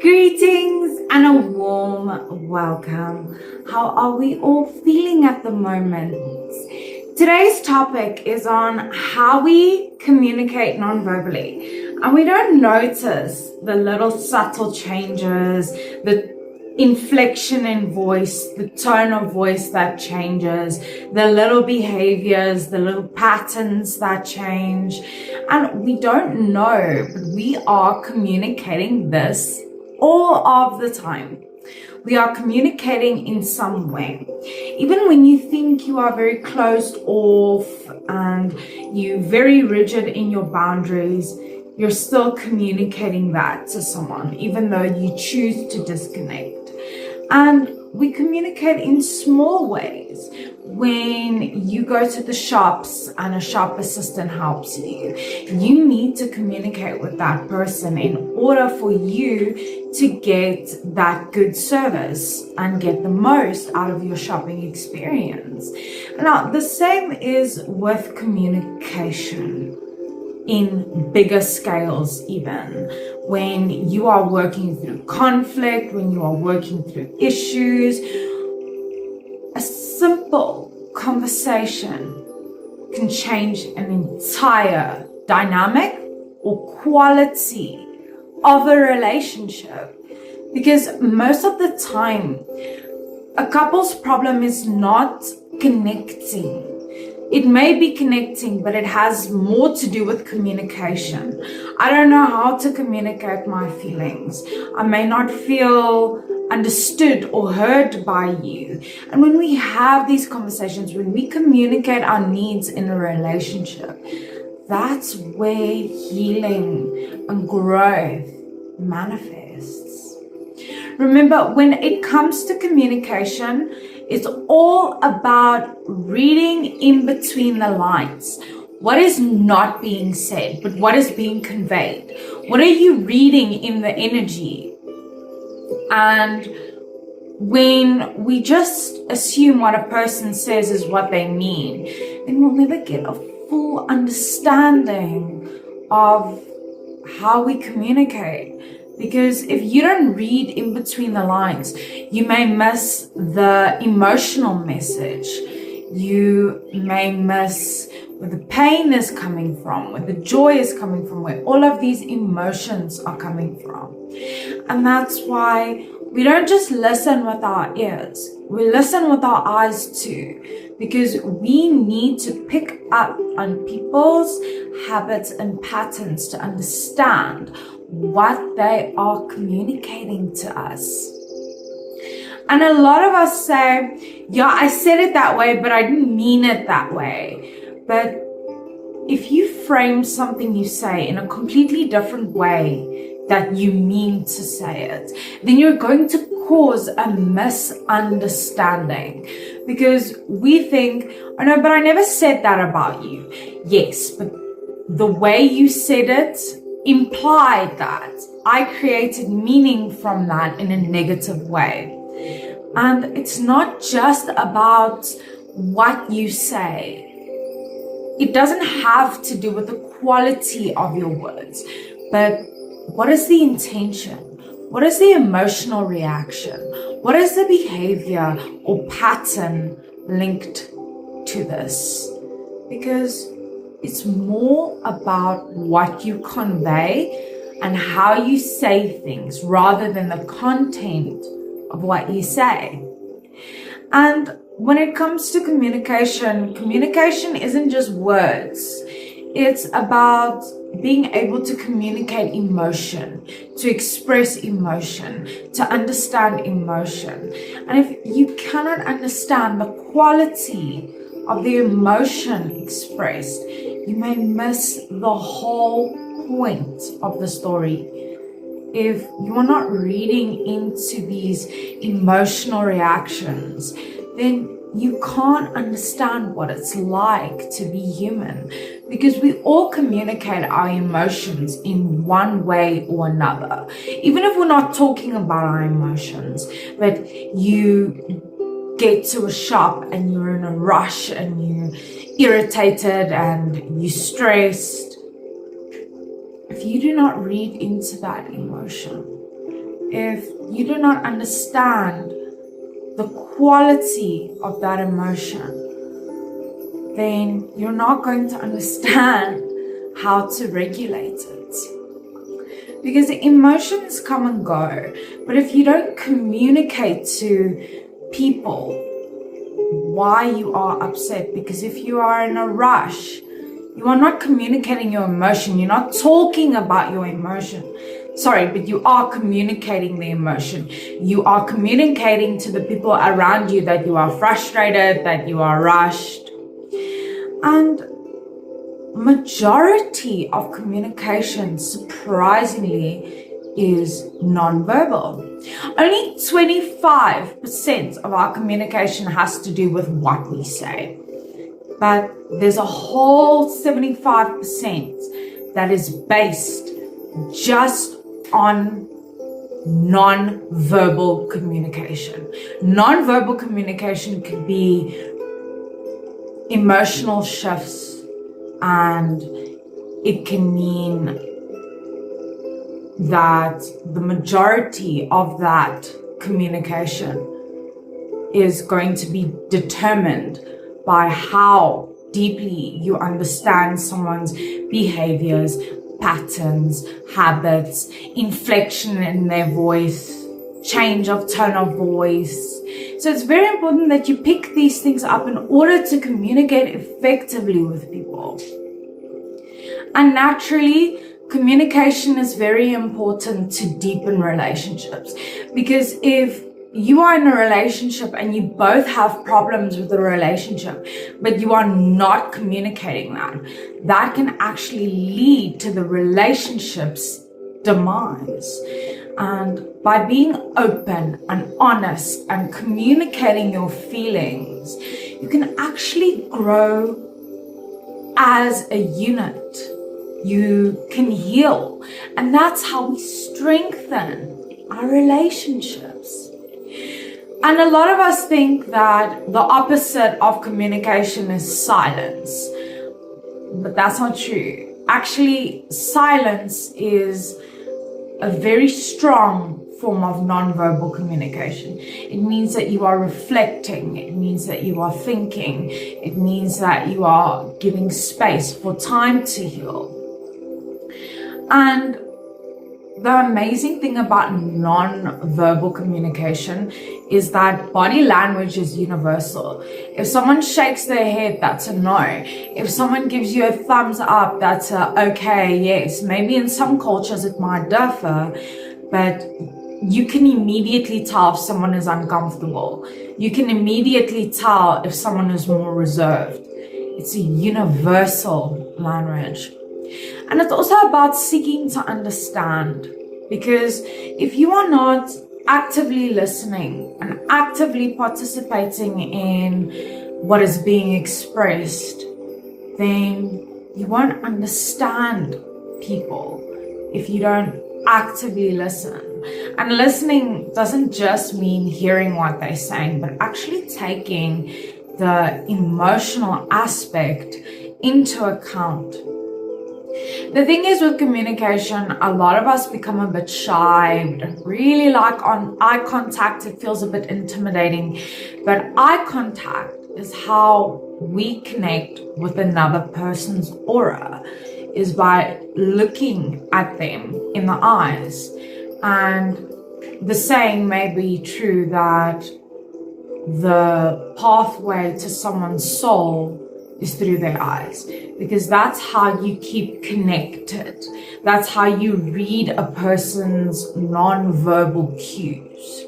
Greetings and a warm welcome. How are we all feeling at the moment? Today's topic is on how we communicate non-verbally, and we don't notice the little subtle changes, the inflection in voice, the tone of voice that changes, the little behaviors, the little patterns that change. And we don't know, but we are communicating this all of the time. We are communicating in some way. Even when you think you are very closed off and you're very rigid in your boundaries, you're still communicating that to someone, even though you choose to disconnect. And we communicate in small ways. When you go to the shops and a shop assistant helps you, you need to communicate with that person in order for you to get that good service and get the most out of your shopping experience. Now, the same is with communication in bigger scales, even when you are working through conflict, when you are working through issues. A simple conversation can change an entire dynamic or quality of a relationship, because most of the time a couple's problem is not connecting. It may be connecting, but it has more to do with communication. I don't know how to communicate my feelings. I may not feel understood or heard by you. And when we have these conversations, when we communicate our needs in a relationship, that's where healing and growth manifests. Remember, when it comes to communication, it's all about reading in between the lines. What is not being said, but what is being conveyed? What are you reading in the energy? And when we just assume what a person says is what they mean, then we'll never get a full understanding of how we communicate. Because if you don't read in between the lines, you may miss the emotional message. You may miss where the pain is coming from, where the joy is coming from, where all of these emotions are coming from. And that's why we don't just listen with our ears. We listen with our eyes too, because we need to pick up on people's habits and patterns to understand what they are communicating to us. And a lot of us say, yeah, I said it that way, but I didn't mean it that way. But if you frame something you say in a completely different way that you mean to say it, then you're going to cause a misunderstanding, because we think, oh no, but I never said that about you. Yes, but the way you said it implied that I created meaning from that in a negative way. And it's not just about what you say. It doesn't have to do with the quality of your words, but what is the intention? What is the emotional reaction? What is the behavior or pattern linked to this? Because it's more about what you convey and how you say things rather than the content of what you say. And when it comes to communication, communication isn't just words. It's about being able to communicate emotion, to express emotion, to understand emotion. And if you cannot understand the quality of the emotion expressed, you may miss the whole point of the story. If you are not reading into these emotional reactions, then you can't understand what it's like to be human, because we all communicate our emotions in one way or another. Even if we're not talking about our emotions, but you get to a shop and you're in a rush and you're irritated and you're stressed, if you do not read into that emotion, if you do not understand the quality of that emotion, then you're not going to understand how to regulate it. Because emotions come and go, but if you don't communicate to people why you are upset, because if you are in a rush, you are not communicating your emotion, you're not talking about your emotion. Sorry, but you are communicating the emotion. You are communicating to the people around you that you are frustrated, that you are rushed. And majority of communication, surprisingly, is nonverbal. Only 25% of our communication has to do with what we say. But there's a whole 75% that is based just on non-verbal communication. Non-verbal communication could be emotional shifts, and it can mean that the majority of that communication is going to be determined by how deeply you understand someone's behaviors, patterns, habits, inflection in their voice, change of tone of voice. So it's very important that you pick these things up in order to communicate effectively with people. And naturally, communication is very important to deepen relationships, because if you are in a relationship and you both have problems with the relationship, but you are not communicating that can actually lead to the relationship's demise. And by being open and honest and communicating your feelings, you can actually grow as a unit. You can heal. And that's how we strengthen our relationships. And a lot of us think that the opposite of communication is silence. But that's not true. Actually, silence is a very strong form of nonverbal communication. It means that you are reflecting. It means that you are thinking. It means that you are giving space for time to heal. And the amazing thing about non-verbal communication is that body language is universal. If someone shakes their head, that's a no. If someone gives you a thumbs up, that's a okay, yes. Maybe in some cultures it might differ, but you can immediately tell if someone is uncomfortable. You can immediately tell if someone is more reserved. It's a universal language. And it's also about seeking to understand, because if you are not actively listening and actively participating in what is being expressed, then you won't understand people if you don't actively listen. And listening doesn't just mean hearing what they're saying, but actually taking the emotional aspect into account. The thing is with communication, a lot of us become a bit shy. We don't really like eye contact. It feels a bit intimidating. But eye contact is how we connect with another person's aura, is by looking at them in the eyes. And the saying may be true that the pathway to someone's soul is through their eyes, because that's how you keep connected. That's how you read a person's non-verbal cues.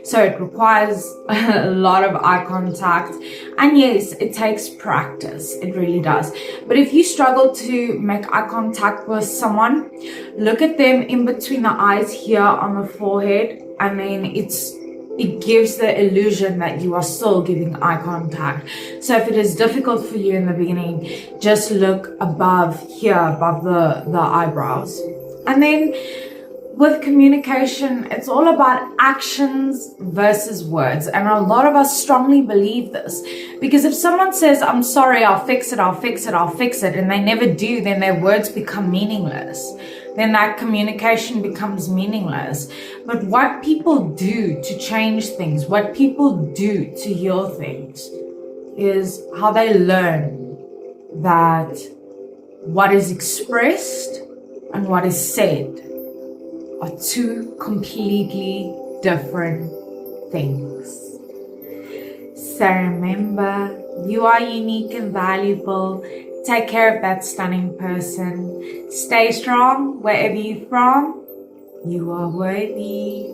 So it requires a lot of eye contact, and yes, it takes practice. It really does. But if you struggle to make eye contact with someone, look at them in between the eyes here on the forehead, and then it gives the illusion that you are still giving eye contact. So if it is difficult for you in the beginning, just look above the eyebrows. And then with communication, it's all about actions versus words. And a lot of us strongly believe this, because if someone says, I'm sorry, I'll fix it, I'll fix it, I'll fix it, and they never do, then their words become meaningless. Then that communication becomes meaningless. But what people do to change things, what people do to heal things, is how they learn that what is expressed and what is said are two completely different things. So remember, you are unique and valuable. Take care of that stunning person. Stay strong wherever you're from. You are worthy.